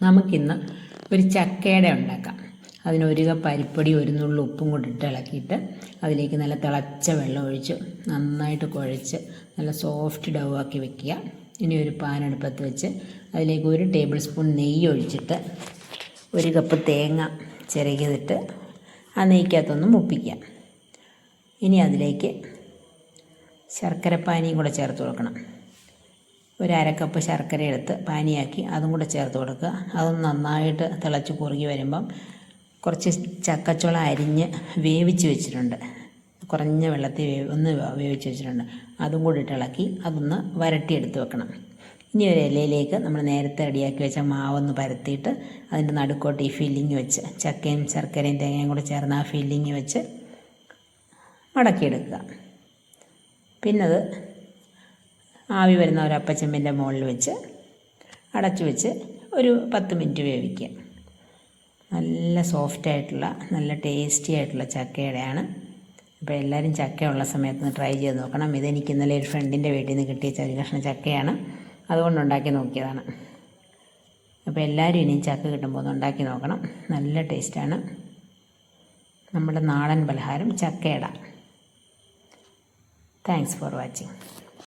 നമുക്കിന്ന് ഒരു ചക്കയുടെ ഉണ്ടാക്കാം. അതിന് 1 കപ്പ് അരിപ്പൊടി, 1 നുള്ളു ഉപ്പും കൂടി ഇട്ട് ഇളക്കിയിട്ട് അതിലേക്ക് നല്ല തിളച്ച വെള്ളം ഒഴിച്ച് നന്നായിട്ട് കുഴച്ച് നല്ല സോഫ്റ്റ് ഡൗ ആക്കി വെക്കുക. ഇനി ഒരു പാൻ അടുപ്പത്ത് വെച്ച് അതിലേക്ക് 1 ടേബിൾ സ്പൂൺ നെയ്യ് ഒഴിച്ചിട്ട് 1 കപ്പ് തേങ്ങ ചിരകിയതിട്ട് ആ നെയ്ക്കകത്തൊന്ന് മുപ്പിക്കുക. ഇനി അതിലേക്ക് ശർക്കരപ്പാനിയും കൂടെ ചേർത്ത് കൊടുക്കണം. 1/2 കപ്പ് ശർക്കര എടുത്ത് പാനിയാക്കി അതും കൂടെ ചേർത്ത് കൊടുക്കുക. അതൊന്ന് നന്നായിട്ട് തിളച്ച് കുറുകി വരുമ്പം കുറച്ച് ചക്കച്ചുള അരിഞ്ഞ് വേവിച്ച് വെച്ചിട്ടുണ്ട്, കുറഞ്ഞ വെള്ളത്തിൽ ഒന്ന് വേവിച്ച് വെച്ചിട്ടുണ്ട്. അതും കൂടി ഇട്ട് ഇളക്കി അതൊന്ന് വരട്ടിയെടുത്ത് വെക്കണം. ഇനി ഒരു ഇലയിലേക്ക് നമ്മൾ നേരത്തെ റെഡിയാക്കി വെച്ച മാവൊന്ന് പരത്തിയിട്ട് അതിൻ്റെ നടുക്കോട്ട് ഈ ഫില്ലിങ് വെച്ച് ചക്കയും ശർക്കരയും തേങ്ങയും കൂടെ ചേർന്ന് ആ ഫില്ലിങ് വെച്ച് മടക്കിയെടുക്കുക. പിന്നത് ആവി വരുന്ന ഒരു അപ്പച്ചെമ്പിൻ്റെ മുകളിൽ വെച്ച് അടച്ചു വെച്ച് ഒരു 10 മിനിറ്റ് വേവിക്കുക. നല്ല സോഫ്റ്റായിട്ടുള്ള നല്ല ടേസ്റ്റി ആയിട്ടുള്ള ചക്കയുടെയാണ്. അപ്പോൾ എല്ലാവരും ചക്കയുള്ള സമയത്ത് ട്രൈ ചെയ്ത് നോക്കണം. ഇതെനിക്ക് ഇന്നലെ ഒരു ഫ്രണ്ടിൻ്റെ വീട്ടിൽ നിന്ന് കിട്ടിയ ചെറിയ കഷ്ണം ചക്കയാണ്, അതുകൊണ്ട് ഉണ്ടാക്കി നോക്കിയതാണ്. അപ്പോൾ എല്ലാവരും ഇനിയും ചക്ക കിട്ടുമ്പോൾ ഒന്ന് ഉണ്ടാക്കി നോക്കണം. നല്ല ടേസ്റ്റാണ്. നമ്മുടെ നാടൻ പലഹാരം ചക്കയട. Thanks for watching.